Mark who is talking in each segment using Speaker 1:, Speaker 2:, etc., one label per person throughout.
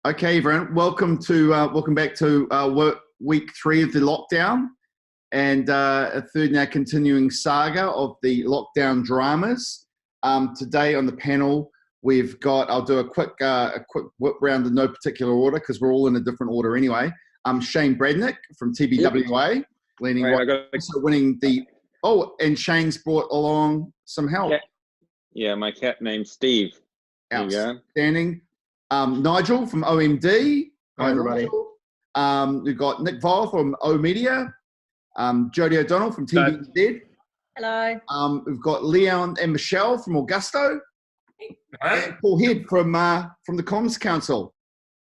Speaker 1: Okay, everyone, welcome back to week 3 of the lockdown, and a third in our continuing saga of the lockdown dramas. Today on the panel, we've got. I'll do a quick whip round in no particular order because we're all in a different order anyway. Shane Bradnick from TBWA, leaning right, also winning the. Oh, and Shane's brought along some help.
Speaker 2: Yeah, my cat named Steve.
Speaker 1: Outstanding. Nigel from OMD.
Speaker 3: Hi, everybody.
Speaker 1: We've got Nick Vole from O Media. Jodie O'Donnell from TVZ.
Speaker 4: Hello.
Speaker 1: We've got Leon and Michelle from Augusto. And Paul Head from the Comms Council.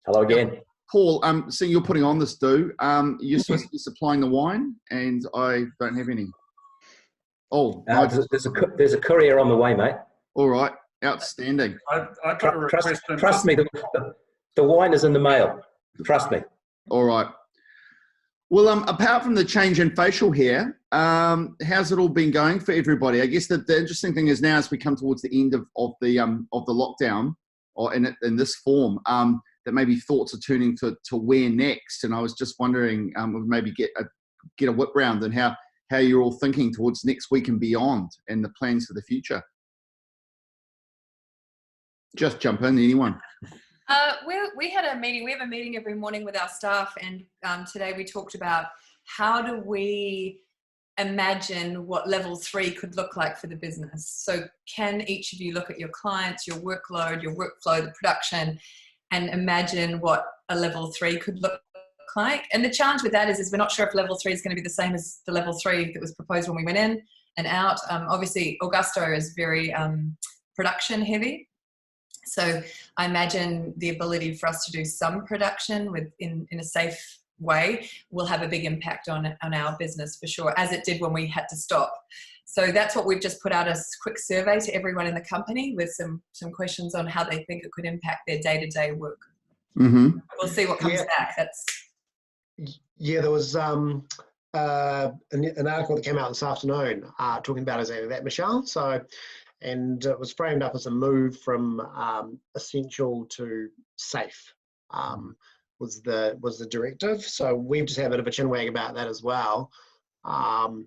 Speaker 3: Hello again.
Speaker 1: Paul, seeing you're putting on this you're supposed to be supplying the wine, and I don't have any. Oh,
Speaker 3: there's a courier on the way, mate.
Speaker 1: All right. Outstanding.
Speaker 5: I got a request.
Speaker 3: Trust me, the wine is in the mail. Trust me.
Speaker 1: All right. Well, apart from the change in facial hair, how's it all been going for everybody? I guess the interesting thing is now as we come towards the end of the lockdown, or in this form, that maybe thoughts are turning to where next. And I was just wondering, maybe get a whip round and how you're all thinking towards next week and beyond, and the plans for the future. Just jump in, anyone.
Speaker 4: We had a meeting. We have a meeting every morning with our staff, and today we talked about how do we imagine what level 3 could look like for the business. So can each of you look at your clients, your workload, your workflow, the production, and imagine what a level 3 could look like? And the challenge with that is we're not sure if level 3 is going to be the same as the level 3 that was proposed when we went in and out. Obviously, Augusto is very production heavy. So I imagine the ability for us to do some production in a safe way will have a big impact on our business for sure, as it did when we had to stop. So that's what we've just put out, a quick survey to everyone in the company with some questions on how they think it could impact their day-to-day work.
Speaker 1: Mm-hmm.
Speaker 4: We'll see what comes back.
Speaker 3: There was an article that came out this afternoon talking about exactly that, Michelle. And it was framed up as a move from essential to safe was the directive. So we've just had a bit of a chinwag about that as well, and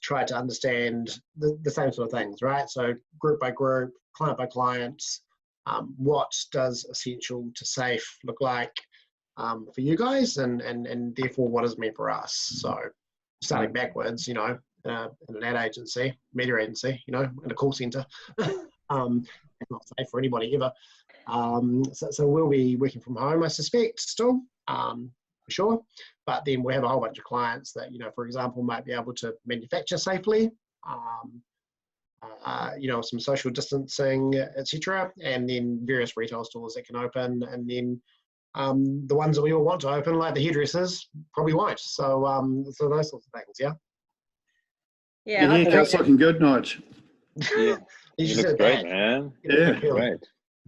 Speaker 3: tried to understand the same sort of things, right? So group by group, client by client, what does essential to safe look like for you guys, and therefore what does it mean for us? So starting backwards, in an ad agency, media agency, in a call center. It's not safe for anybody ever. So we'll be working from home, I suspect, still, for sure. But then we have a whole bunch of clients that, for example, might be able to manufacture safely, some social distancing, etc. And then various retail stores that can open. And then the ones that we all want to open, like the hairdressers, probably won't. So those sorts of things, yeah.
Speaker 4: Yeah,
Speaker 5: your haircut's looking good, Nige.
Speaker 2: Yeah, you look great, man.
Speaker 5: Yeah,
Speaker 2: great,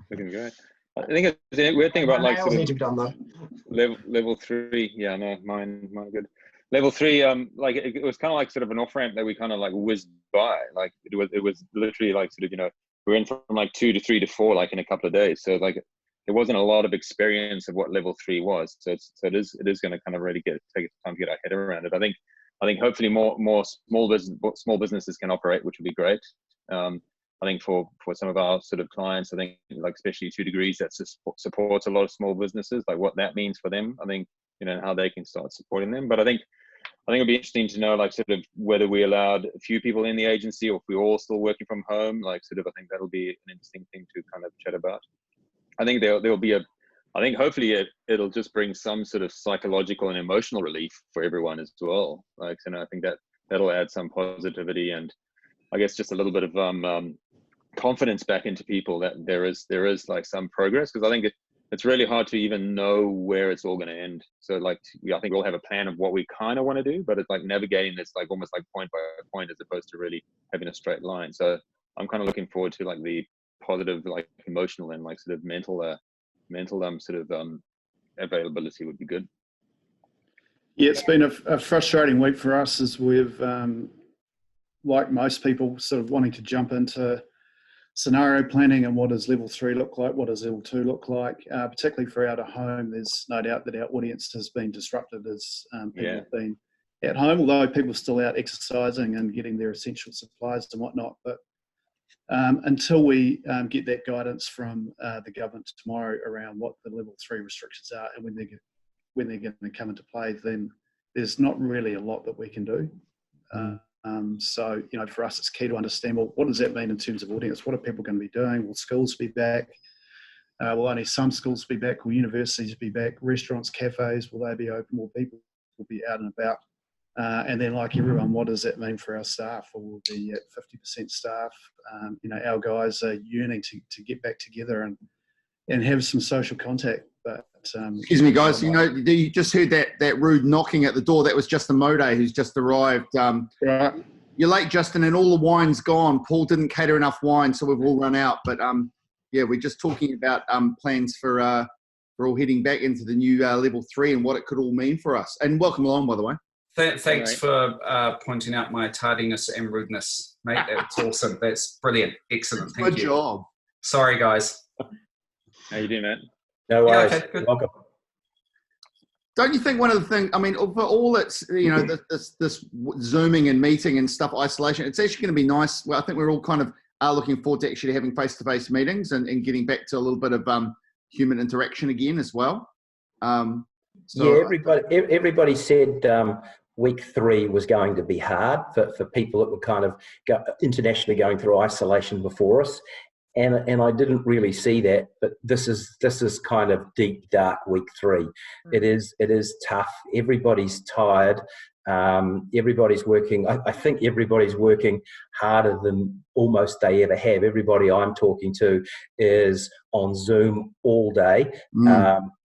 Speaker 2: looking great. I think the weird thing about like sort of
Speaker 3: done, though.
Speaker 2: level 3. Yeah, no, mine good. Level 3, like it was kind of like sort of an off ramp that we kind of like whizzed by. Like it was literally like sort of we went from like 2 to 3 to 4 like in a couple of days. So like there wasn't a lot of experience of what level 3 was. So it is going to kind of really take time to get our head around it. I think hopefully more small businesses can operate, which would be great. I think for some of our sort of clients, I think like especially 2 Degrees that supports a lot of small businesses, like what that means for them. I think how they can start supporting them. But I think it'd be interesting to know like sort of whether we allowed a few people in the agency or if we're all still working from home. Like sort of I think that'll be an interesting thing to kind of chat about. I think there'll be I think hopefully it'll just bring some sort of psychological and emotional relief for everyone as well. Like, I think that'll add some positivity and I guess just a little bit of confidence back into people that there is like some progress, because I think it's really hard to even know where it's all going to end. So like, I think we'll have a plan of what we kind of want to do, but it's like navigating this like almost like point by point as opposed to really having a straight line. So I'm kind of looking forward to like the positive, like emotional and like sort of mental availability would be good.
Speaker 5: Yeah, it's been a frustrating week for us as we've, like most people, sort of wanting to jump into scenario planning and what does level 3 look like, what does level 2 look like, particularly for out of home. There's no doubt that our audience has been disrupted as people have been at home, although people are still out exercising and getting their essential supplies and whatnot. But until we get that guidance from the government tomorrow around what the level 3 restrictions are and when they're going to come into play, then there's not really a lot that we can do. So, for us, it's key to understand, well, what does that mean in terms of audience? What are people going to be doing? Will schools be back? Will only some schools be back? Will universities be back? Restaurants, cafes, will they be open? Will people be out and about? And then, like everyone, what does that mean for our staff? Or we'll be at 50% staff. Our guys are yearning to get back together and have some social contact. But
Speaker 1: excuse me, guys. You just heard that rude knocking at the door. That was Justin Mode, who's just arrived.
Speaker 5: Right.
Speaker 1: You're late, Justin, and all the wine's gone. Paul didn't cater enough wine, so we've all run out. But we're just talking about plans for all heading back into the new level 3 and what it could all mean for us. And welcome along, by the way.
Speaker 6: Thanks for pointing out my tardiness and rudeness, mate. That's awesome. That's brilliant. Excellent. Thank you.
Speaker 1: Good job.
Speaker 6: Sorry, guys.
Speaker 2: How you doing, man?
Speaker 7: No worries.
Speaker 6: Yeah, okay, good.
Speaker 7: Welcome.
Speaker 1: Don't you think one of the things, for all it's, this Zooming and meeting and stuff, isolation, it's actually going to be nice. Well, I think we're all kind of are looking forward to actually having face-to-face meetings and getting back to a little bit of human interaction again as well.
Speaker 7: Everybody said week 3 was going to be hard for people that were kind of internationally going through isolation before us. And I didn't really see that, but this is kind of deep, dark week 3. It is tough. Everybody's tired. Everybody's working. I think everybody's working harder than almost they ever have. Everybody I'm talking to is on Zoom all day.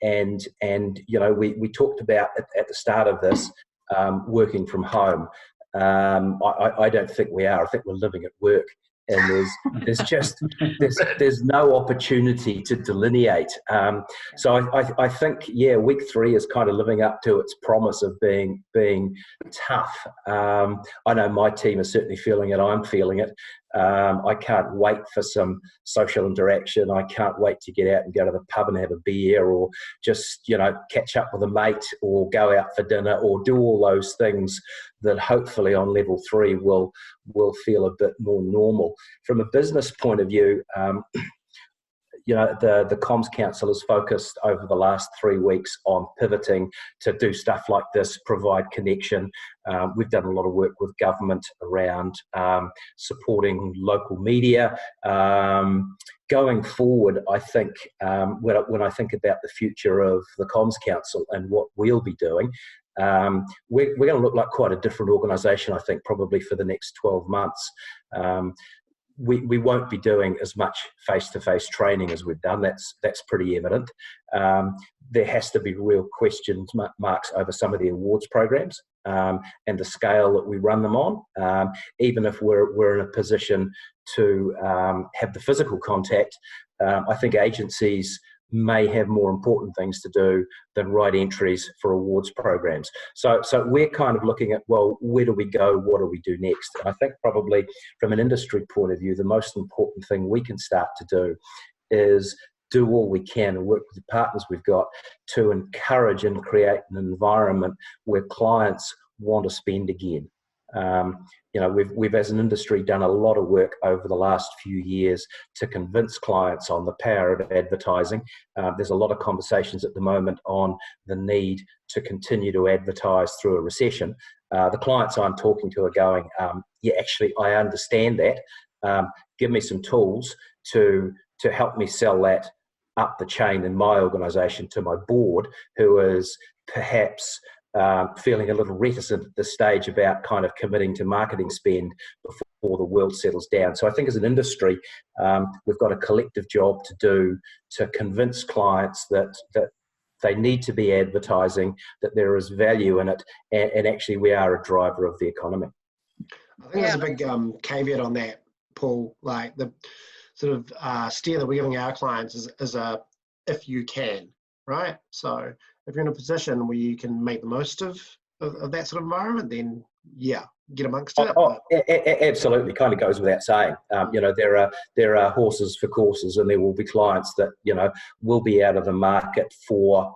Speaker 7: And we talked about at the start of this working from home. I don't think we are. I think we're living at work. And there's no opportunity to delineate. So I think week 3 is kind of living up to its promise of being tough. I know my team is certainly feeling it. I'm feeling it. I can't wait for some social interaction. I can't wait to get out and go to the pub and have a beer, or just catch up with a mate, or go out for dinner, or do all those things that hopefully on level 3 will feel a bit more normal. From a business point of view, the Comms Council has focused over the last 3 weeks on pivoting to do stuff like this, provide connection. We've done a lot of work with government around supporting local media. Going forward, I think when I think about the future of the Comms Council and what we'll be doing, we're going to look like quite a different organisation, I think, probably for the next 12 months. We won't be doing as much face-to-face training as we've done. That's pretty evident. There has to be real question marks over some of the awards programs and the scale that we run them on. Even if we're in a position to have the physical contact, I think agencies may have more important things to do than write entries for awards programs. So we're kind of looking at, well, where do we go? What do we do next? And I think probably from an industry point of view, the most important thing we can start to do is do all we can and work with the partners we've got to encourage and create an environment where clients want to spend again. We've as an industry done a lot of work over the last few years to convince clients on the power of advertising. There's a lot of conversations at the moment on the need to continue to advertise through a recession. The clients I'm talking to are going, actually, I understand that. Give me some tools to help me sell that up the chain in my organisation to my board, who is perhaps feeling a little reticent at this stage about kind of committing to marketing spend before the world settles down. So I think as an industry, we've got a collective job to do to convince clients that they need to be advertising, that there is value in it, and actually we are a driver of the economy.
Speaker 3: I think there's a big caveat on that, Paul. Like the sort of steer that we're giving our clients is a if you can, right? So if you're in a position where you can make the most of of that sort of environment, then yeah, get amongst it.
Speaker 7: Absolutely, kind of goes without saying. There are horses for courses, and there will be clients that will be out of the market for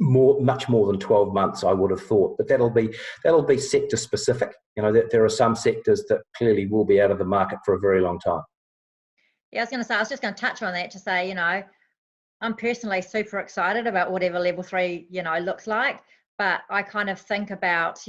Speaker 7: much more than 12 months, I would have thought. But that'll be sector specific. There are some sectors that clearly will be out of the market for a very long time.
Speaker 8: Yeah, I was just going to touch on that to say, I'm personally super excited about whatever level 3, looks like. But I kind of think about,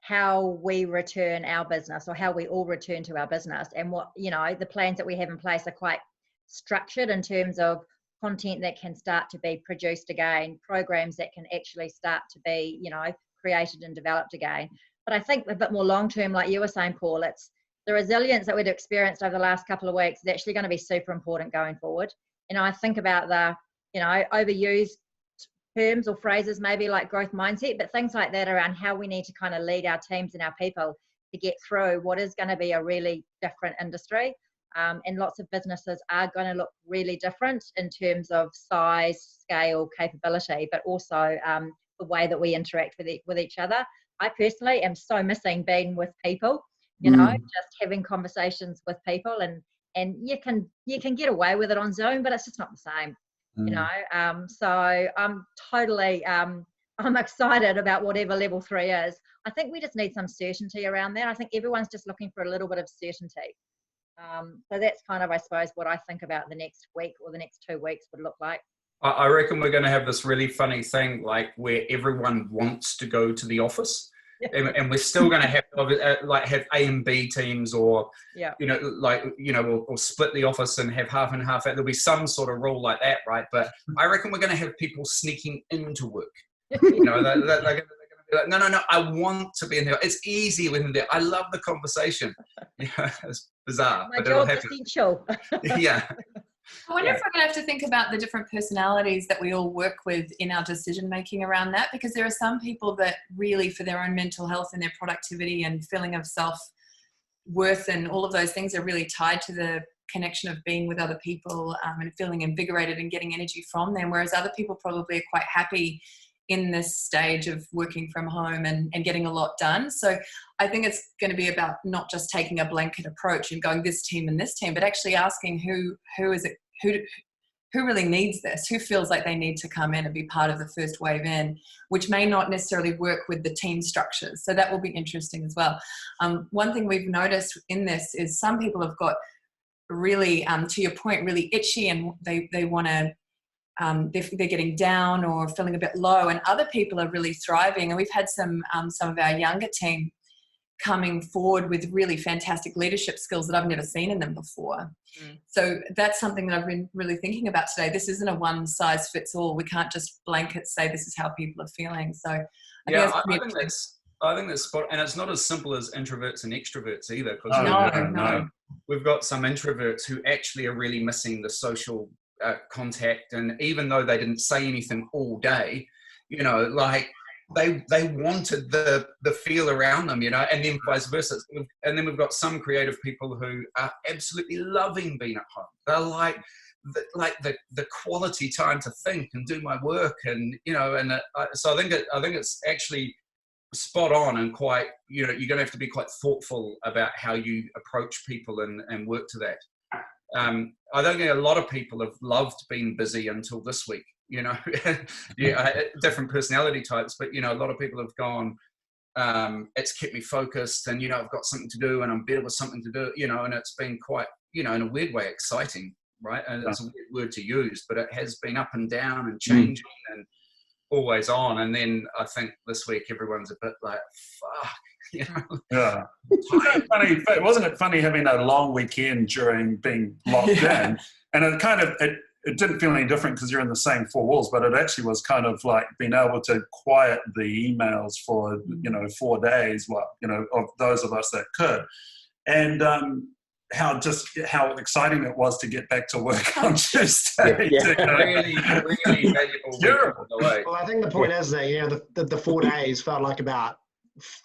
Speaker 8: how we return our business, or how we all return to our business, and what, the plans that we have in place are quite structured in terms of content that can start to be produced again, programs that can actually start to be, created and developed again. But I think a bit more long term, like you were saying, Paul, it's the resilience that we've experienced over the last couple of weeks is actually going to be super important going forward. I think about the, overused terms or phrases, maybe like growth mindset, but things like that around how we need to kind of lead our teams and our people to get through what is going to be a really different industry. And lots of businesses are going to look really different in terms of size, scale, capability, but also the way that we interact with each other. I personally am so missing being with people, just having conversations with people, and you can get away with it on Zoom, but it's just not the same, So I'm totally, I'm excited about whatever level 3 is. I think we just need some certainty around that. I think everyone's just looking for a little bit of certainty. So that's kind of, I suppose, what I think about the next week or the next 2 weeks would look like.
Speaker 6: I reckon we're going to have this really funny thing, like where everyone wants to go to the office. And we're still going to have have A and B teams, or or split the office and have half and half. There'll be some sort of rule like that, right? But I reckon we're going to have people sneaking into work. They're going to be like, no, I want to be in there. It's easy with them there. I love the conversation. It's bizarre.
Speaker 8: My job is essential.
Speaker 6: Yeah.
Speaker 4: I wonder if we're going to have to think about the different personalities that we all work with in our decision making around that, because there are some people that really, for their own mental health and their productivity and feeling of self-worth and all of those things, are really tied to the connection of being with other people and feeling invigorated and getting energy from them, whereas other people probably are quite happy in this stage of working from home and getting a lot done. So I think it's going to be about not just taking a blanket approach and going this team and this team, but actually asking who really needs this, who feels like they need to come in and be part of the first wave in, which may not necessarily work with the team structures. So that will be interesting as well. One thing we've noticed in this is some people have got really, to your point, really itchy, and they want to, they're getting down or feeling a bit low, and other people are really thriving. And we've had some of our younger team coming forward with really fantastic leadership skills that I've never seen in them before. So that's something that I've been really thinking about today. This isn't a one size fits all. We can't just blanket say this is how people are feeling. So I think that's spot, and it's not as simple as introverts and extroverts either. No.
Speaker 6: We've got some introverts who actually are really missing the social contact, and even though they didn't say anything all day, they wanted the feel around them, and then vice versa. And then we've got some creative people who are absolutely loving being at home. They're like the quality time to think and do my work, and so I think it's actually spot on, and quite, you're going to have to be quite thoughtful about how you approach people and work to that. I don't think a lot of people have loved being busy until this week, different personality types, but, a lot of people have gone, it's kept me focused, and, I've got something to do, and I'm better with something to do, and it's been quite, in a weird way, exciting, right? And it's a weird word to use, but it has been up and down and changing and always on. And then I think this week everyone's a bit like, fuck.
Speaker 9: Yeah. Wasn't it funny having a long weekend during being locked in? And it kind of, it didn't feel any different because you're in the same four walls, but it actually was kind of like being able to quiet the emails for, 4 days, of those of us that could. And how exciting it was to get back to work on Tuesday.
Speaker 6: Really valuable.
Speaker 3: Well, I think the point is that, the 4 days felt like about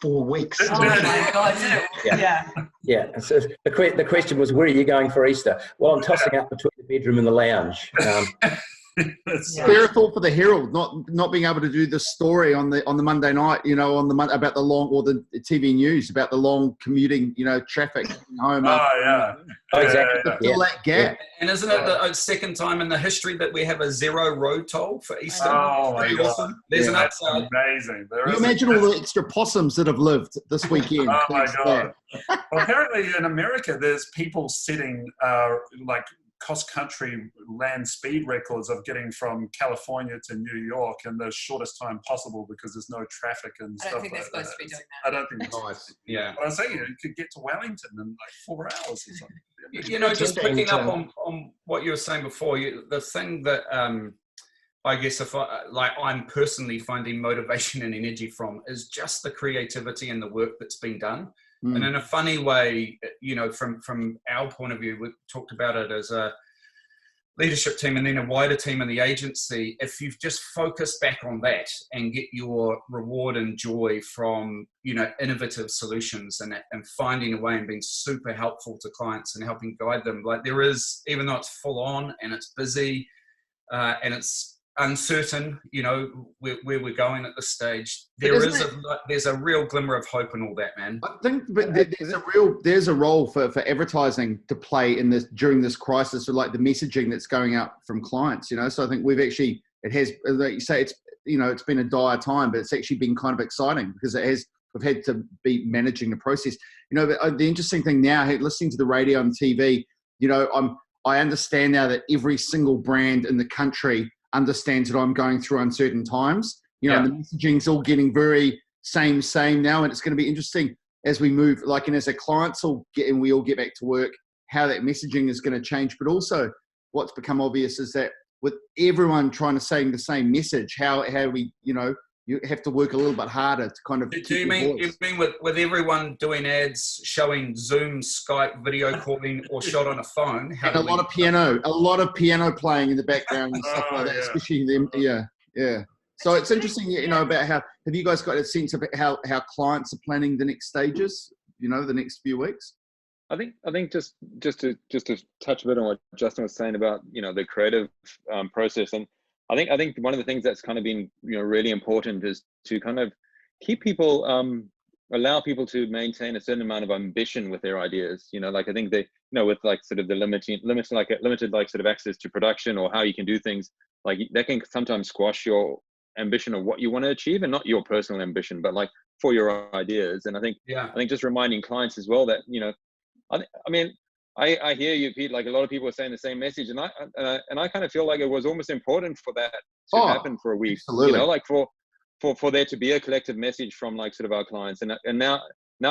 Speaker 3: 4 weeks.
Speaker 4: Oh my God!
Speaker 7: Yeah. So the question was, where are you going for Easter? Well, I'm tossing up between the bedroom and the lounge.
Speaker 1: Fair thought for the Herald, not being able to do the story on the Monday night, about the long, or the TV news about the long commuting, traffic home.
Speaker 7: Exactly.
Speaker 1: Fill that gap.
Speaker 6: And isn't it the second time in the history that we have a 0 road toll for Easter?
Speaker 9: Oh my God.
Speaker 6: Awesome. There's an upside.
Speaker 9: Amazing.
Speaker 1: Can you imagine all the extra possums that have lived this weekend?
Speaker 9: Oh my God. Well, apparently in America, there's people setting cross-country land speed records of getting from California to New York in the shortest time possible because there's no traffic and stuff like that.
Speaker 4: I don't think they're supposed to be doing that.
Speaker 9: I don't think it's
Speaker 1: Nice.
Speaker 9: Yeah. But I was saying you could get to Wellington in like 4 hours or something.
Speaker 6: Just picking up on what you were saying before, the thing that I guess I'm personally finding motivation and energy from is just the creativity and the work that's been done. And in a funny way, from our point of view, we talked about it as a leadership team and then a wider team in the agency. If you've just focused back on that and get your reward and joy from, innovative solutions and finding a way and being super helpful to clients and helping guide them, like there is, even though it's full on and it's busy and it's uncertain, where we're going at this stage, there's a real glimmer of hope in all that, man.
Speaker 1: I think, but there's a role for advertising to play in this during this crisis, with like the messaging that's going out from clients. So I think it has, like you say, it's been a dire time, but it's actually been kind of exciting because we've had to be managing the process. But the interesting thing now, listening to the radio and TV, I understand now that every single brand in the country understands that I'm going through uncertain times. The messaging's all getting very same now, and it's going to be interesting as we move, and as our clients we all get back to work, how that messaging is going to change. But also, what's become obvious is that with everyone trying to say the same message, how we, you have to work a little bit harder to kind of.
Speaker 6: Do you mean with everyone doing ads showing Zoom, Skype, video calling, or shot on a phone?
Speaker 1: And a lot of piano playing in the background and stuff like that, especially them. Yeah. So it's interesting, about how have you guys got a sense of how clients are planning the next stages? The next few weeks.
Speaker 2: I think just to touch a bit on what Justin was saying about the creative process, and I think one of the things that's kind of been really important is to kind of keep people allow people to maintain a certain amount of ambition with their ideas. I think they with sort of the limited sort of access to production or how you can do things, like that can sometimes squash your ambition of what you want to achieve, and not your personal ambition, but like for your ideas. And I think just reminding clients as well that I hear you, Pete. Like a lot of people are saying the same message, and I kind of feel like it was almost important for that to happen for a week.
Speaker 1: Absolutely.
Speaker 2: For there to be a collective message from sort of our clients, and now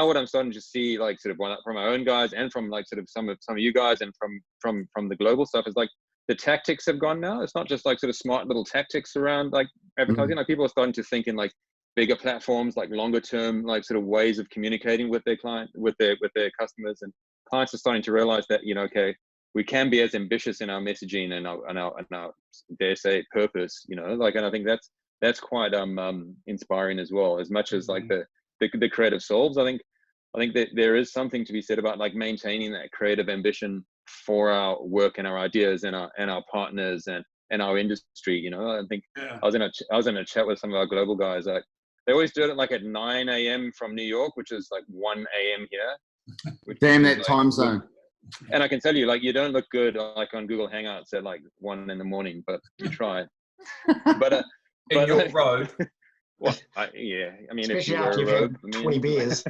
Speaker 2: what I'm starting to see sort of from our own guys and from sort of some of you guys and from the global stuff is the tactics have gone now. It's not just sort of smart little tactics around advertising. People are starting to think in bigger platforms, longer term, sort of ways of communicating with their client, with their customers, and clients are starting to realize that okay, we can be as ambitious in our messaging and our dare say purpose, and I think that's quite inspiring as well. As much as the creative solves, I think that there is something to be said about maintaining that creative ambition for our work and our ideas and our partners and our industry. I think I was in a chat with some of our global guys. They always do it at 9 a.m. from New York, which is 1 a.m. here.
Speaker 1: Damn that time zone.
Speaker 2: And I can tell you, you don't look good on Google Hangouts at 1 in the morning, but you try. But
Speaker 6: in your road.
Speaker 2: Well, I mean,
Speaker 3: especially
Speaker 2: if you
Speaker 3: after
Speaker 2: were a rogue,
Speaker 3: 20 beers.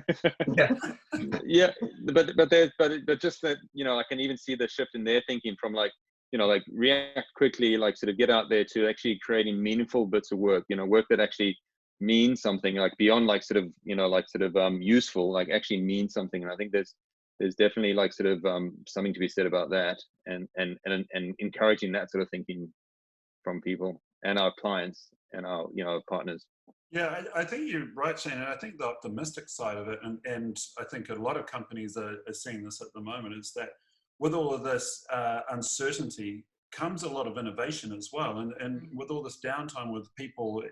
Speaker 2: Yeah, but just that, I can even see the shift in their thinking from react quickly, sort of get out there to actually creating meaningful bits of work, work that actually means something, beyond useful, actually means something. And I think there's definitely sort of something to be said about that, and encouraging that sort of thinking from people and our clients and our partners.
Speaker 9: Yeah, I think you're right, Shane, and I think the optimistic side of it, and I think a lot of companies are seeing this at the moment, is that with all of this uncertainty comes a lot of innovation as well, and with all this downtime, with people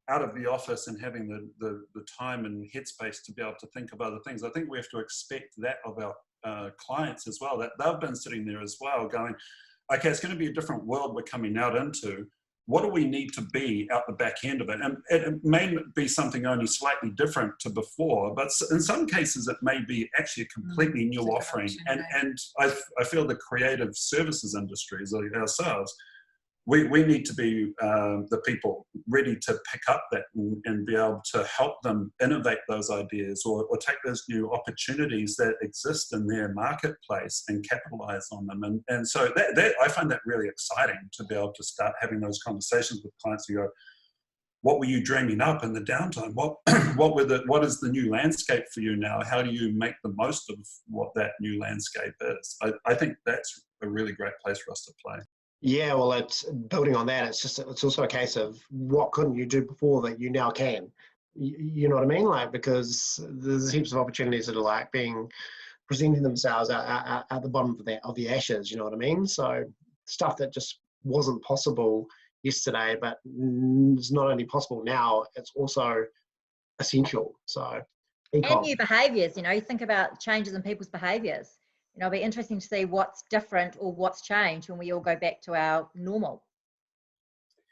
Speaker 9: out of the office and having the time and headspace to be able to think of other things, I think we have to expect that of our clients as well, that they've been sitting there as well going, okay, it's going to be a different world we're coming out into. What do we need to be out the back end of it? And it may be something only slightly different to before, but in some cases it may be actually a completely new offering. And I feel the creative services industries, like ourselves, we need to be the people ready to pick up that and be able to help them innovate those ideas or take those new opportunities that exist in their marketplace and capitalize on them. And so that I find that really exciting to be able to start having those conversations with clients who go, what were you dreaming up in the downtime? What is the new landscape for you now? How do you make the most of what that new landscape is? I think that's a really great place for us to play.
Speaker 3: Yeah, well, it's building on that. It's also a case of what couldn't you do before that you now can. You know what I mean? Like, because there's heaps of opportunities that are like presenting themselves at the bottom of the ashes. You know what I mean? So stuff that just wasn't possible yesterday, but it's not only possible now, it's also essential. So
Speaker 8: and new behaviours. You think about changes in people's behaviours. It'll be interesting to see what's different or what's changed when we all go back to our normal.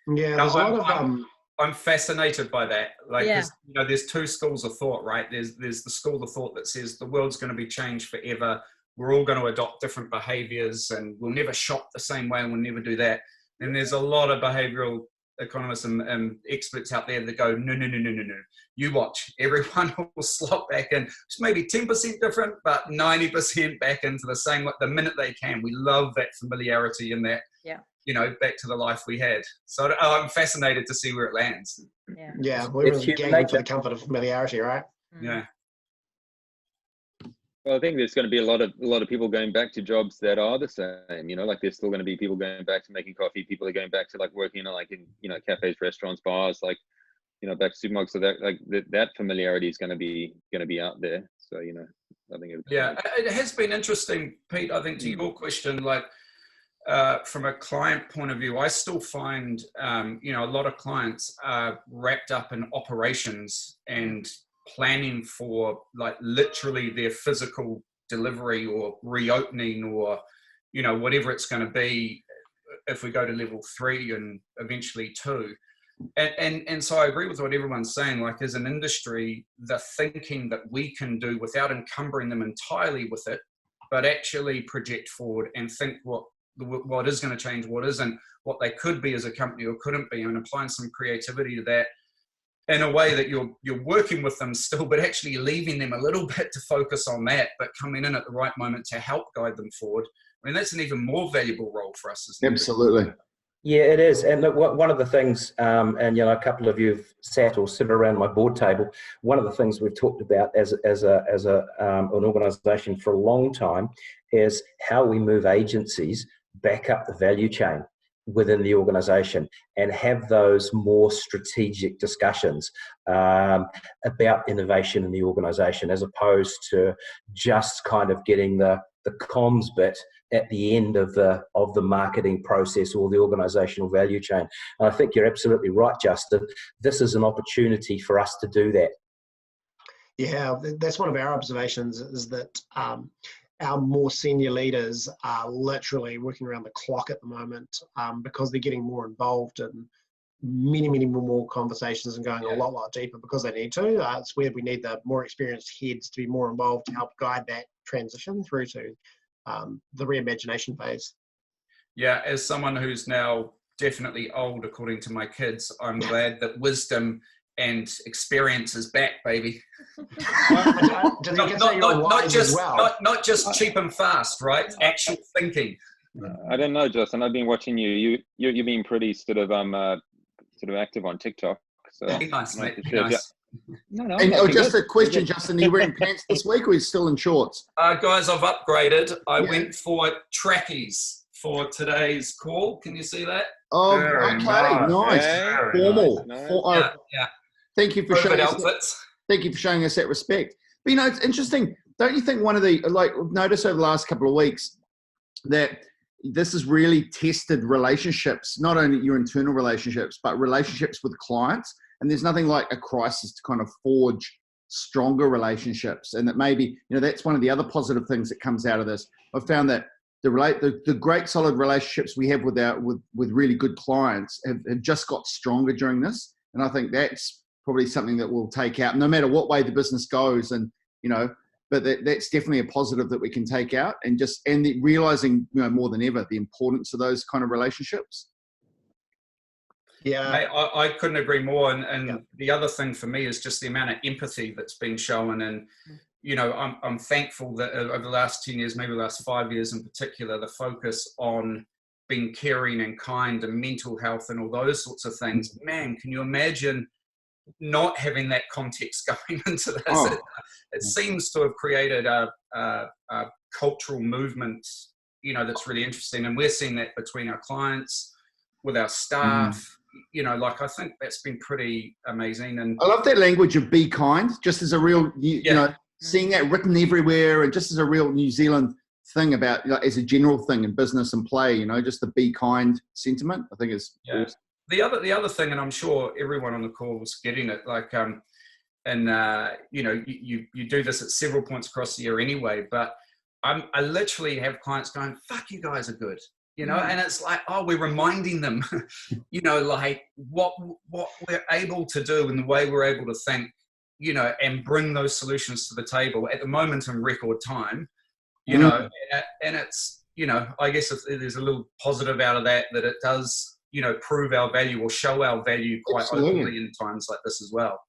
Speaker 3: Yeah, there's a lot of
Speaker 6: I'm fascinated by that. Like, there's two schools of thought, right? There's the school of thought that says the world's going to be changed forever. We're all going to adopt different behaviours, and we'll never shop the same way, and we'll never do that. And there's a lot of behavioural economists and experts out there that go, no. You watch, everyone will slot back in. It's maybe 10% different, but 90% back into the same the minute they can. We love that familiarity and that, back to the life we had. So I'm fascinated to see where it lands.
Speaker 3: Yeah, we're really gagging for the comfort of familiarity, right?
Speaker 6: Yeah.
Speaker 2: Well, I think there's going to be a lot of people going back to jobs that are the same. Like there's still going to be people going back to making coffee. People are going back to like working in cafes, restaurants, bars, like back to supermarkets. So that familiarity is going to be out there. So I think
Speaker 6: it has been interesting, Pete. I think to your question, like from a client point of view, I still find a lot of clients are wrapped up in operations and planning for like literally their physical delivery or reopening or whatever it's going to be if we go to level 3 and eventually 2. And so I agree with what everyone's saying. Like, as an industry, the thinking that we can do without encumbering them entirely with it, but actually project forward and think what is going to change, what isn't, what they could be as a company or couldn't be, and applying some creativity to that in a way that you're working with them still, but actually leaving them a little bit to focus on that, but coming in at the right moment to help guide them forward. I mean, that's an even more valuable role for us.
Speaker 1: Absolutely.
Speaker 7: Yeah, it is. And look, one of the things, and a couple of you've sat or sit around my board table. One of the things we've talked about as an organisation for a long time is how we move agencies back up the value chain within the organisation and have those more strategic discussions about innovation in the organisation, as opposed to just kind of getting the comms bit at the end of the marketing process or the organisational value chain. And I think you're absolutely right, Justin. This is an opportunity for us to do that.
Speaker 3: Yeah, that's one of our observations, is that our more senior leaders are literally working around the clock at the moment because they're getting more involved in many more conversations and going a lot deeper because they need to. It's where we need the more experienced heads to be more involved to help guide that transition through to the reimagination phase.
Speaker 6: Yeah, as someone who's now definitely old, according to my kids, I'm glad that wisdom and experience is back, baby. Not just cheap and fast, right? Actual thinking.
Speaker 2: I don't know, Justin. I've been watching you. You've been pretty sort of active on TikTok. So
Speaker 6: be nice, mate. Be nice.
Speaker 2: No.
Speaker 1: And just a question, Justin. Are you wearing pants this week, or are you still in shorts?
Speaker 6: Guys, I've upgraded. I went for trackies for today's call. Can you see that?
Speaker 1: Oh, okay, nice. Formal.
Speaker 6: Nice. Yeah.
Speaker 1: Thank you for showing us. Thank you for showing us that respect. But it's interesting. Don't you think one of the we've noticed over the last couple of weeks that this has really tested relationships, not only your internal relationships, but relationships with clients. And there's nothing like a crisis to kind of forge stronger relationships. And that maybe, that's one of the other positive things that comes out of this. I've found that the great solid relationships we have with really good clients have just got stronger during this. And I think that's probably something that we'll take out no matter what way the business goes. And, but that's definitely a positive that we can take out, and realizing, more than ever, the importance of those kind of relationships.
Speaker 3: Yeah,
Speaker 6: Mate, I couldn't agree more. And the other thing for me is just the amount of empathy that's been shown. And, I'm thankful that over the last 10 years, maybe the last 5 years in particular, the focus on being caring and kind and mental health and all those sorts of things. Man, can you imagine not having that context going into this?
Speaker 1: Oh.
Speaker 6: It seems to have created a cultural movement, that's really interesting. And we're seeing that between our clients, with our staff. I think that's been pretty amazing. And
Speaker 1: I love that language of be kind, just as a real, seeing that written everywhere, and just as a real New Zealand thing about, as a general thing in business and play, just the be kind sentiment, I think is awesome.
Speaker 6: The other thing, and I'm sure everyone on the call was getting it, you do this at several points across the year anyway, but I literally have clients going, fuck, you guys are good. And it's like, we're reminding them, what we're able to do and the way we're able to think, and bring those solutions to the table at the moment in record time, and it's, I guess if there's a little positive out of that it does, prove our value or show our value quite openly in times like this as well.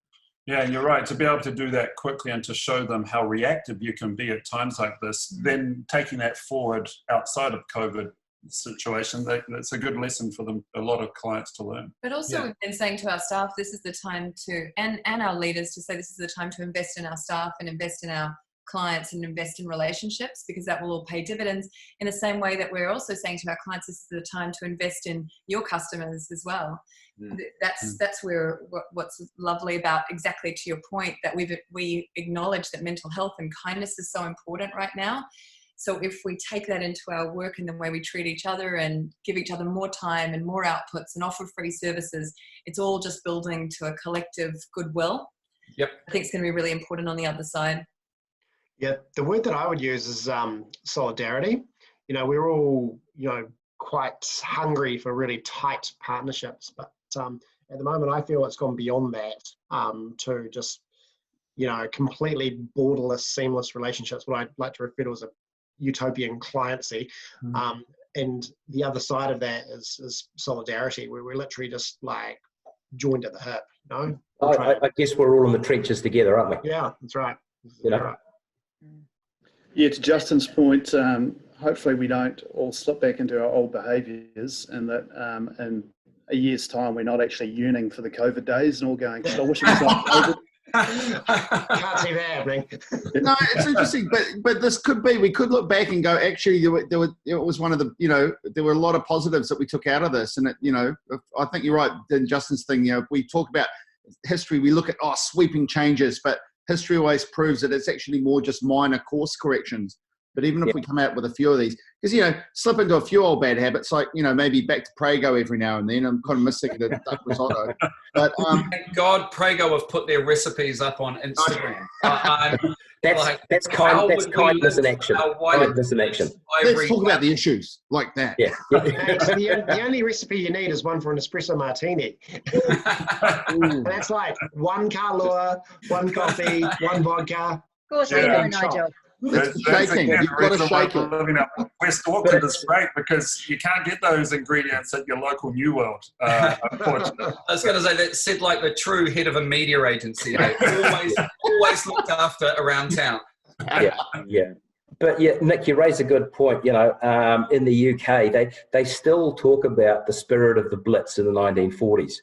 Speaker 9: Yeah, and you're right. To be able to do that quickly and to show them how reactive you can be at times like this, then taking that forward outside of COVID situation, that's a good lesson for them, a lot of clients to learn.
Speaker 4: But also we've been saying to our staff, this is the time to, and our leaders to say, this is the time to invest in our staff and invest in our clients and invest in relationships, because that will all pay dividends, in the same way that we're also saying to our clients, this is the time to invest in your customers as well. That's where what's lovely about, exactly to your point, that we acknowledge that mental health and kindness is so important right now. So if we take that into our work and the way we treat each other and give each other more time and more outputs and offer free services, it's all just building to a collective goodwill.
Speaker 6: Yep.
Speaker 4: I think it's going to be really important on the other side.
Speaker 3: Yeah, the word that I would use is solidarity. We're all, quite hungry for really tight partnerships, but at the moment I feel it's gone beyond that to just, completely borderless, seamless relationships, what I'd like to refer to as a utopian cliency. And the other side of that is solidarity, where we're literally just like joined at the hip,
Speaker 7: I guess we're all in the trenches together, aren't we?
Speaker 3: Yeah, that's right.
Speaker 7: Right.
Speaker 5: Yeah, to Justin's point, hopefully we don't all slip back into our old behaviours, and that in a year's time we're not actually yearning for the COVID days and all going, I wish it was like COVID.
Speaker 3: Can't see that happening.
Speaker 1: No, it's interesting, but this could be, we could look back and go, actually, it was one of the, there were a lot of positives that we took out of this. And, I think you're right, in Justin's thing, if we talk about history, we look at, sweeping changes, but history always proves that it's actually more just minor course corrections. But even if we come out with a few of these, because, slip into a few old bad habits, like, maybe back to Prego every now and then. I'm kind of missing the duck risotto. But
Speaker 6: thank God Prego have put their recipes up on Instagram.
Speaker 7: That's kindness in action. Kindness in action.
Speaker 1: Let's talk about the issues like that.
Speaker 7: Yeah.
Speaker 3: The only recipe you need is one for an espresso martini. And that's like 1 Kahlua, 1 coffee, 1 vodka.
Speaker 8: Of course, we know, Nigel.
Speaker 1: It's shaking. You've got to shake it.
Speaker 9: West Auckland is great because you can't get those ingredients at your local New World, unfortunately.
Speaker 6: I was going to say, that said like the true head of a media agency. Always looked after around town.
Speaker 7: Yeah. But Nick, you raise a good point. In the UK, they still talk about the spirit of the Blitz in the 1940s.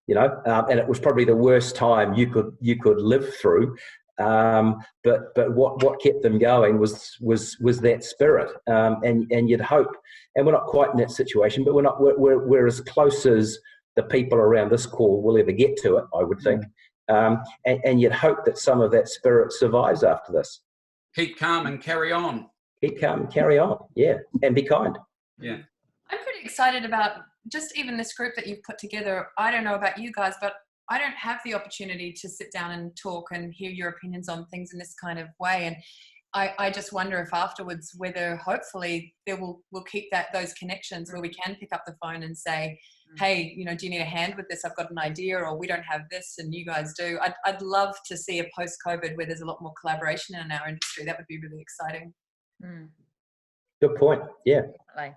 Speaker 7: And it was probably the worst time you could live through. But what kept them going was that spirit, and you'd hope, and we're not quite in that situation, but we're as close as the people around this call will ever get to it, I would think, and you'd hope that some of that spirit survives after this.
Speaker 6: Keep calm and carry on.
Speaker 7: Keep calm and carry on, and be kind.
Speaker 6: Yeah,
Speaker 4: I'm pretty excited about just even this group that you've put together. I don't know about you guys, but I don't have the opportunity to sit down and talk and hear your opinions on things in this kind of way. And I just wonder if afterwards whether hopefully we'll keep those connections where we can pick up the phone and say, hey, you know, do you need a hand with this? I've got an idea, or we don't have this and you guys do. I'd love to see a post-COVID where there's a lot more collaboration in our industry. That would be really exciting.
Speaker 7: Good point. Yeah.
Speaker 8: Definitely.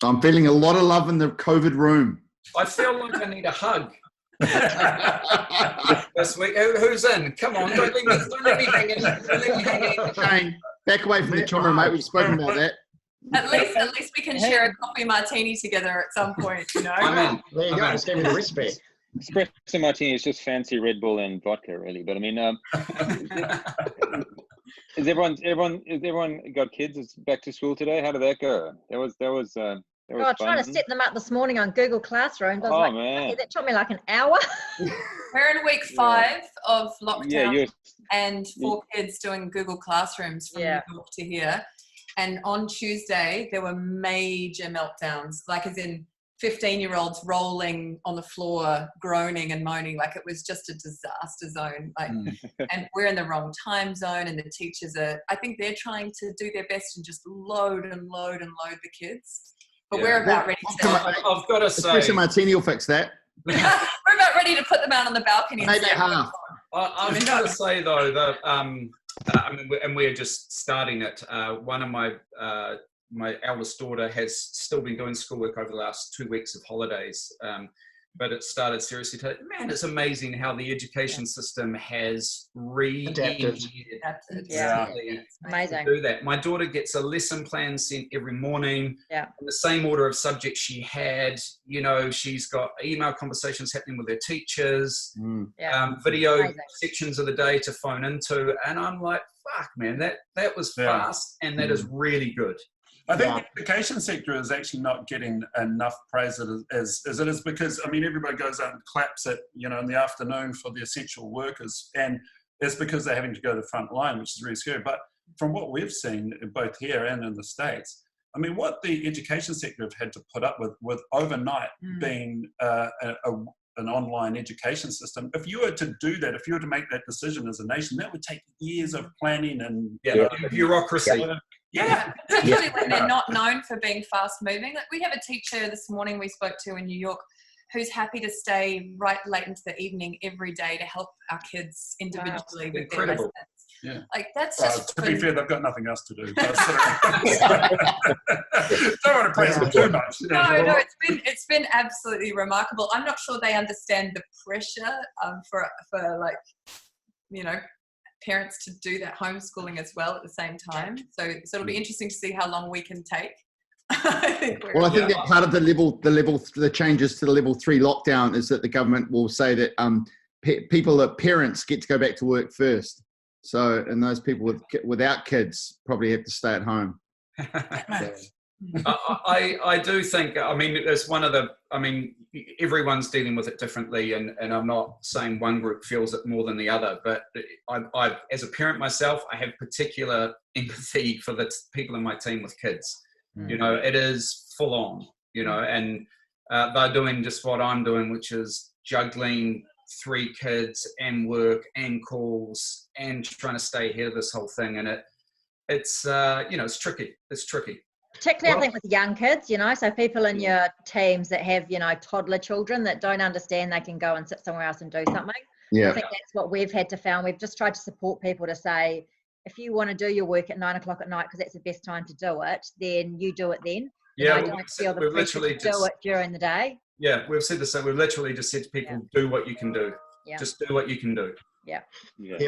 Speaker 1: I'm feeling a lot of love in the COVID room.
Speaker 6: I feel like I need a hug. This week, who's in? Come on, don't let me hang in. Don't let me hang in.
Speaker 1: Shane, back away from the camera, mate. We've spoken about that.
Speaker 4: At least we can share a coffee martini together at some point, you know.
Speaker 6: I'm in.
Speaker 3: There you go. Just gave me the recipe.
Speaker 2: Espresso martini is just fancy Red Bull and vodka, really. But I mean, is everyone got kids? It's back to school today. How did that go? That was
Speaker 8: God, trying to set them up this morning on Google Classroom. I was
Speaker 2: man,
Speaker 8: that took me like an hour.
Speaker 4: We're in week 5 of lockdown,
Speaker 2: Yeah,
Speaker 4: and 4 kids doing Google Classrooms from New York to here. And on Tuesday, there were major meltdowns, like as in 15-year-olds rolling on the floor, groaning and moaning, like it was just a disaster zone. Like, and we're in the wrong time zone, and the teachers I think they're trying to do their best and just load and load and load the kids. But we're about ready to.
Speaker 6: I've got to say,
Speaker 1: Espresso martini will fix that.
Speaker 4: We're about ready to put them out on the balcony.
Speaker 1: Maybe half.
Speaker 6: I've got to say though that I mean, and we're just starting it. One of my eldest daughter has still been doing schoolwork over the last 2 weeks of holidays, but it started seriously today. Man, it's amazing how the education system has
Speaker 3: Adapted.
Speaker 8: Yeah, amazing.
Speaker 6: Do that. My daughter gets a lesson plan sent every morning.
Speaker 8: Yeah.
Speaker 6: In the same order of subjects she had. You know, she's got email conversations happening with her teachers, video sections of the day to phone into, and I'm like, fuck, man, that was fast, and that is really good.
Speaker 9: I think the education sector is actually not getting enough praise as it is, because, I mean, everybody goes out and claps it, you know, in the afternoon for the essential workers, and it's because they're having to go to the front line, which is really scary. But from what we've seen, both here and in the States, I mean, what the education sector have had to put up with overnight being an online education system. If you were to do that, if you were to make that decision as a nation, that would take years of planning and
Speaker 6: bureaucracy.
Speaker 4: Especially when they're not known for being fast moving. Like, we have a teacher this morning we spoke to in New York who's happy to stay right late into the evening every day to help our kids individually with their lessons.
Speaker 9: Yeah.
Speaker 4: Like, that's just
Speaker 9: to be fair, they've got nothing else to do. Don't want to praise them too much.
Speaker 4: No, it's been absolutely remarkable. I'm not sure they understand the pressure for like, you know, parents to do that homeschooling as well at the same time. So it'll be interesting to see how long we can take. I think
Speaker 1: that part of the changes to the level 3 lockdown is that the government will say that parents get to go back to work first. So, and those people without kids probably have to stay at home.
Speaker 6: I do think, I mean, it's one of the, I mean, everyone's dealing with it differently, and I'm not saying one group feels it more than the other, but I as a parent myself, I have particular empathy for the people in my team with kids. You know, it is full on, you know, and they're doing just what I'm doing, which is juggling 3 kids and work and calls and trying to stay ahead of this whole thing. And it's you know, it's tricky.
Speaker 8: Particularly, I think, with young kids, you know, so people in your teams that have, you know, toddler children that don't understand they can go and sit somewhere else and do something. I think that's what we've had to found. We've just tried to support people to say, if you want to do your work at 9 o'clock at night because that's the best time to do it, then you do it then.
Speaker 6: Yeah,
Speaker 8: you know, don't feel the pressure to do it during the day.
Speaker 6: Yeah, we've said the same. We've literally just said to people, do what you can do.
Speaker 8: Yeah.
Speaker 6: Just do what you can do.
Speaker 3: Yeah,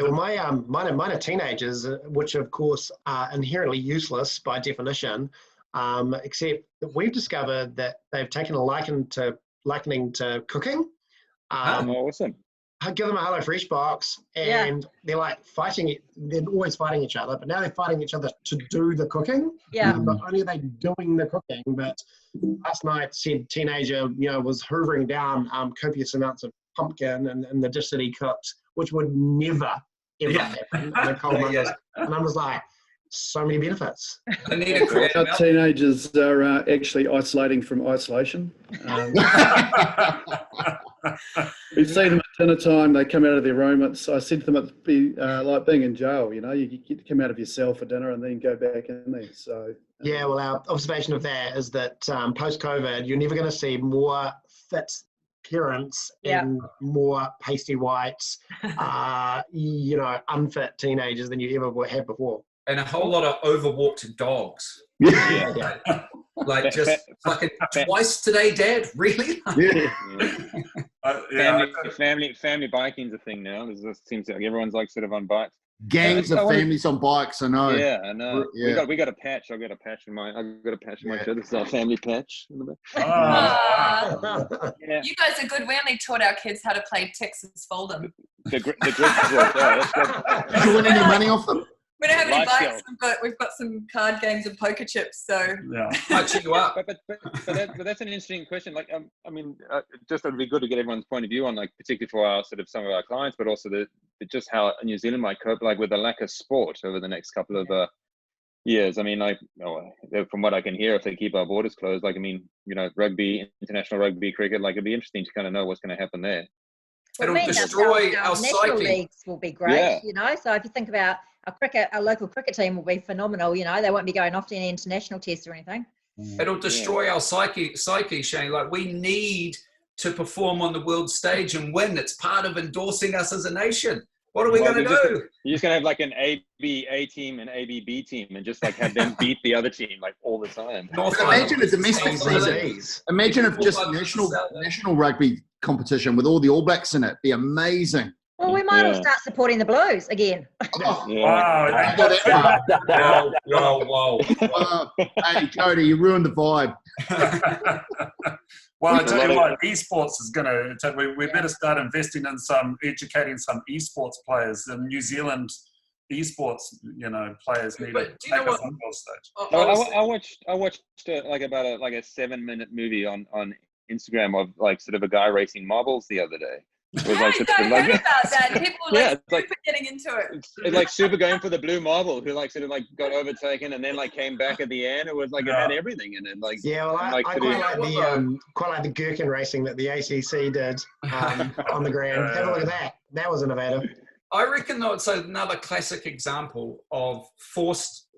Speaker 3: well, mine are teenagers, which of course are inherently useless by definition, except that we've discovered that they've taken a likening to cooking.
Speaker 2: Awesome.
Speaker 3: I give them a HelloFresh box, and they're like they're always fighting each other, but now they're fighting each other to do the cooking. Not only are they doing the cooking, but last night said teenager, you know, was hoovering down copious amounts of pumpkin and the dish that he cooked, which would never ever happen in a cold month. And I was like, so many benefits.
Speaker 6: I need a creative
Speaker 5: Our
Speaker 6: outlet.
Speaker 5: teenagers are actually isolating from isolation. We've seen them at dinner time. They come out of their room. I said to them, it'd be like being in jail. You know, you get to come out of your cell for dinner and then go back in there. So
Speaker 3: Yeah, well, our observation of that is that post-COVID, you're never going to see more fit parents
Speaker 8: Yeah.
Speaker 3: and more pasty whites, unfit teenagers than you ever had before.
Speaker 6: And a whole lot of overwalked dogs.
Speaker 3: Yeah.
Speaker 6: Like just fucking twice today, Dad? Really?
Speaker 2: Family biking's a thing now. It seems like everyone's like sort of on bikes.
Speaker 1: Gangs of families on bikes, I know.
Speaker 2: Yeah, I know.
Speaker 1: Yeah.
Speaker 2: We got a patch. I've got a patch in my shirt. This is our family patch.
Speaker 4: Ah.
Speaker 2: Yeah.
Speaker 4: You guys are good. We only taught our kids how to play Texas Fold'em.
Speaker 2: The grip is worked out. That's good.
Speaker 1: Did you win any money off them?
Speaker 4: We don't have any
Speaker 2: Life
Speaker 4: bikes,
Speaker 2: skill.
Speaker 4: but we've got some card games and poker chips. So
Speaker 9: Yeah.
Speaker 6: I'll cheer you up.
Speaker 2: But that's an interesting question. Like, I mean, just it'd be good to get everyone's point of view on, like, particularly for our sort of some of our clients, but also just how New Zealand might cope, like, with the lack of sport over the next couple of years. I mean, like, from what I can hear, if they keep our borders closed, like, I mean, rugby, international rugby, cricket, like, it'd be interesting to kind of know what's going to happen there.
Speaker 6: It'll
Speaker 8: me and
Speaker 6: destroy
Speaker 8: our
Speaker 6: our
Speaker 8: national
Speaker 6: psyche.
Speaker 8: leagues will be great,
Speaker 2: Yeah.
Speaker 8: So if you think about our local cricket team will be phenomenal, they won't be going off to any international tests or anything.
Speaker 6: It'll destroy our psyche, Shane. Like, we need to perform on the world stage and win. It's part of endorsing us as a nation. What are we going to do?
Speaker 2: You're just going to have like an A team and B team and just like have them beat the other team like all the time.
Speaker 1: Imagine a domestic season. Imagine if just national rugby competition with all the All Blacks in it. Be amazing.
Speaker 8: Well, we might all start supporting the Blues again.
Speaker 9: Wow.
Speaker 6: Whoa.
Speaker 1: Hey, Jody, you ruined the vibe.
Speaker 9: Well, I tell you what, esports is going to. We better start investing in educating some esports players. The New Zealand esports, players need to take us on the stage.
Speaker 2: I watched about a 7-minute movie on Instagram of like sort of a guy racing marbles the other day. It was
Speaker 4: I heard about that. People were super getting into it.
Speaker 2: It's like super going for the blue marble, who like sort of like got overtaken and then like came back at the end. It was like it had everything in it. Like
Speaker 3: I quite like the gherkin racing that the ACC did on the ground. Have a look at that. That was innovative.
Speaker 6: I reckon though it's another classic example of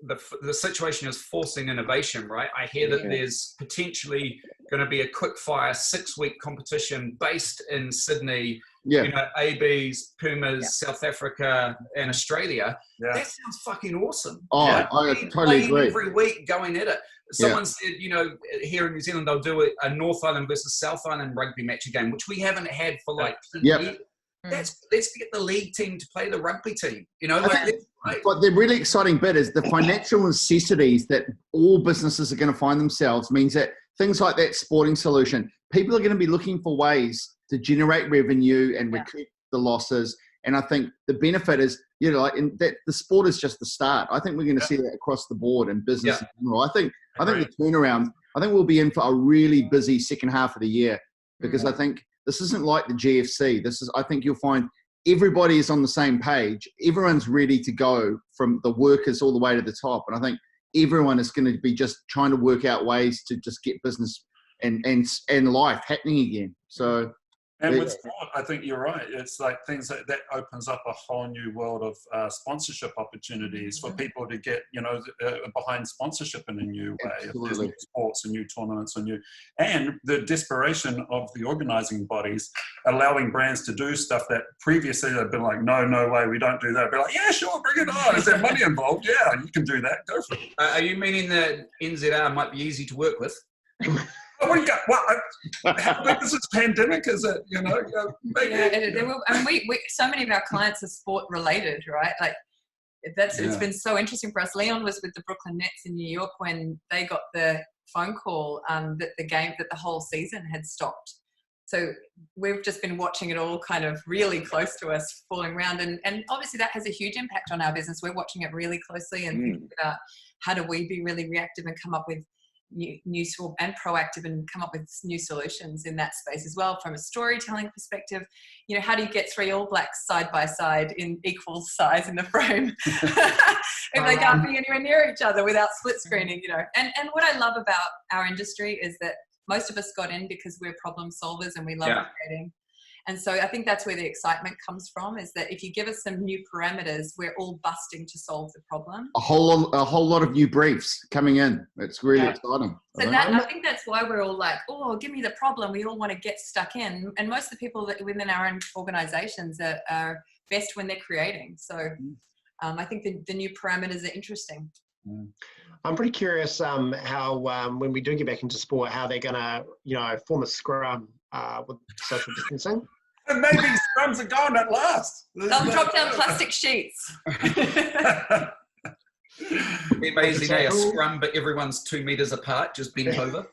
Speaker 6: the situation is forcing innovation, right? I hear that there's potentially going to be a quick fire 6-week competition based in Sydney, ABs, Pumas, South Africa and Australia. That sounds fucking awesome.
Speaker 1: I totally agree.
Speaker 6: Every week going at it. Someone said, here in New Zealand, they'll do a North Island versus South Island rugby match again, which we haven't had for like 10 years. Let's get the league team to play the rugby team.
Speaker 1: But the really exciting bit is the financial necessities that all businesses are going to find themselves means that things like that sporting solution, people are going to be looking for ways to generate revenue and recoup the losses. And I think the benefit is, that the sport is just the start. I think we're going to see that across the board in business in general. I think the turnaround, I think we'll be in for a really busy second half of the year because I think this isn't like the GFC. I think you'll find everybody is on the same page. Everyone's ready to go from the workers all the way to the top. And I think everyone is going to be just trying to work out ways to just get business and life happening again. So,
Speaker 9: and with sport, I think you're right. It's like things that opens up a whole new world of sponsorship opportunities for people to get, behind sponsorship in a new way. If there's new sports and new tournaments and the desperation of the organising bodies allowing brands to do stuff that previously they've been like, no way, we don't do that. Be like, yeah, sure, bring it on. Is there money involved? Yeah, you can do that. Go for it.
Speaker 6: Are you meaning that NZR might be easy to work with?
Speaker 9: How big is this pandemic? Is it,
Speaker 4: we so many of our clients are sport related, right? Like it's been so interesting for us. Leon was with the Brooklyn Nets in New York when they got the phone call that the whole season had stopped. So we've just been watching it all kind of really close to us falling around. And obviously that has a huge impact on our business. We're watching it really closely and thinking about how do we be really reactive and come up with new and proactive and come up with new solutions in that space as well. From a storytelling perspective, you know, how do you get 3 All Blacks side by side in equal size in the frame if they can't be anywhere near each other without split screening, you know? And what I love about our industry is that most of us got in because we're problem solvers and we love creating. And so I think that's where the excitement comes from, is that if you give us some new parameters, we're all busting to solve the problem.
Speaker 1: A whole lot of new briefs coming in. It's really exciting.
Speaker 4: So I think that's why we're all like, oh, give me the problem. We all want to get stuck in. And most of the people that within our own organizations are best when they're creating. So I think the new parameters are interesting.
Speaker 3: I'm pretty curious how when we do get back into sport, how they're going to, you know, form a scrum with social distancing.
Speaker 9: And maybe scrums are gone at last.
Speaker 4: They'll drop down plastic sheets.
Speaker 6: It'd be amazing, a scrum, but everyone's 2 meters apart, just bent over.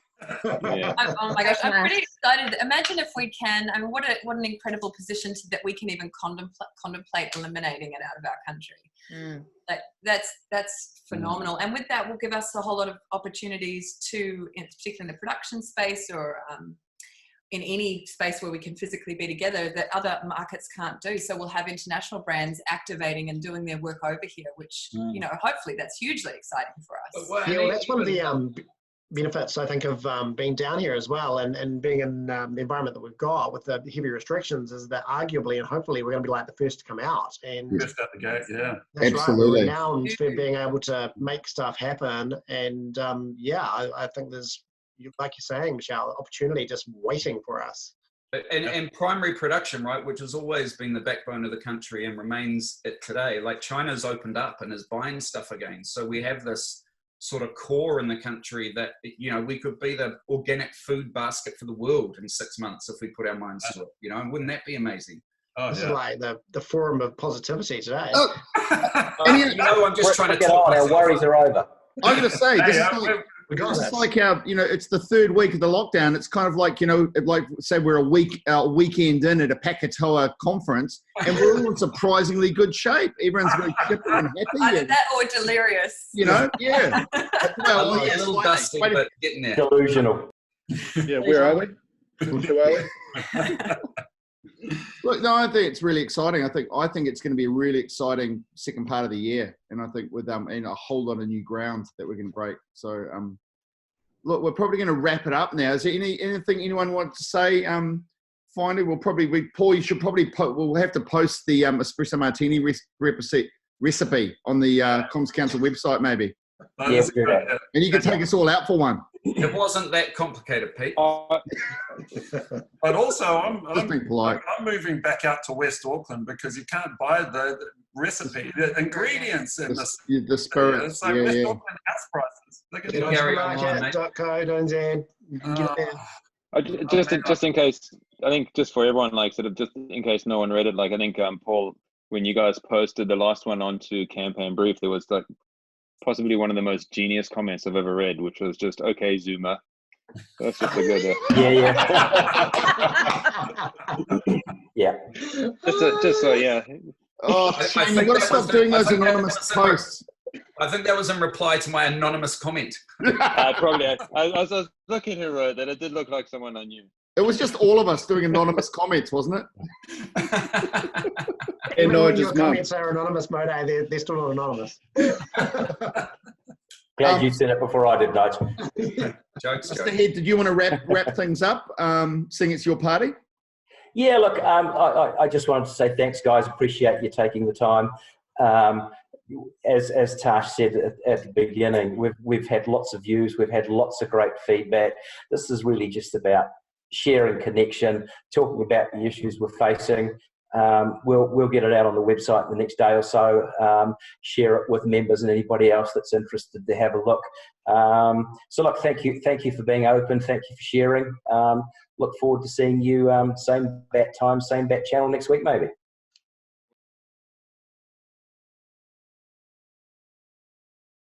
Speaker 4: Oh my gosh, I'm pretty excited. Imagine if we can. I mean, what an incredible position that we can even contemplate eliminating it out of our country. That's phenomenal. And with that, will give us a whole lot of opportunities to, particularly in the production space or in any space where we can physically be together, that other markets can't do. So we'll have international brands activating and doing their work over here, which, you know, hopefully that's hugely exciting for us.
Speaker 3: Yeah, well, that's one of the benefits, I think, of being down here as well, and being in the environment that we've got with the heavy restrictions, is that arguably and hopefully we're going to be like the first to come out. And
Speaker 9: Just out the gate, yeah.
Speaker 3: That's
Speaker 1: absolutely.
Speaker 3: Right. We're renowned for being able to make stuff happen. And I think there's, like you're saying, Michelle, opportunity just waiting for us.
Speaker 6: And primary production, right, which has always been the backbone of the country and remains it today. Like, China's opened up and is buying stuff again. So we have this sort of core in the country that, you know, we could be the organic food basket for the world in 6 months if we put our minds to it. You know, and wouldn't that be amazing?
Speaker 3: This is like the forum of positivity today.
Speaker 6: You know, I'm just trying to talk.
Speaker 7: Our worries are over.
Speaker 1: I'm going to say, this is like our, you know, it's the 3rd week of the lockdown. It's kind of like, you know, like say we're a weekend in at a Pakatoa conference, and we're all in surprisingly good shape. Everyone's very chipper and happy.
Speaker 4: Either that or delirious.
Speaker 1: You know, yeah.
Speaker 6: Well, a little dusty, but getting there.
Speaker 7: Delusional.
Speaker 5: Yeah, where are we? Who are we?
Speaker 1: Look, no, I think it's really exciting. I think it's going to be a really exciting second part of the year, and I think with and a whole lot of new ground that we're going to break. So, look, we're probably going to wrap it up now. Is there anything anyone wants to say? Finally, Paul, you should probably we'll have to post the espresso martini recipe on the Comms Council website, maybe.
Speaker 7: Yes,
Speaker 1: and you can take us all out for one.
Speaker 6: It wasn't that complicated, Pete.
Speaker 9: But also, I'm moving back out to West Auckland because you can't buy the recipe, the ingredients in
Speaker 1: the spirit.
Speaker 9: It's like West Auckland house prices.
Speaker 2: Just in case, I think just for everyone, like sort of just in case no one read it, like I think Paul, when you guys posted the last one onto Campaign Brief, there was like possibly one of the most genius comments I've ever read, which was just, "Okay, Zoomer." That's just a good.
Speaker 7: Yeah.
Speaker 2: Just so yeah.
Speaker 1: Oh, Shane, you've got to stop doing those anonymous posts.
Speaker 6: I think that was in reply to my anonymous comment.
Speaker 2: Probably. I was looking who wrote that. It did look like someone I knew.
Speaker 1: It was just all of us doing anonymous comments, wasn't it?
Speaker 3: And when your comments are anonymous, Moday, they're still not anonymous.
Speaker 7: Glad you said it before I did, Nigel.
Speaker 6: Jokes.
Speaker 1: Mr. Head, did you want to wrap things up, seeing it's your party?
Speaker 7: Yeah, look, I just wanted to say thanks, guys. Appreciate you taking the time. As Tash said at the beginning, we've had lots of views. We've had lots of great feedback. This is really just about sharing connection, talking about the issues we're facing. We'll get it out on the website the next day or so, share it with members and anybody else that's interested to have a look. So look, thank you for being open. Thank you for sharing. Look forward to seeing you same bat time, same bat channel next week maybe.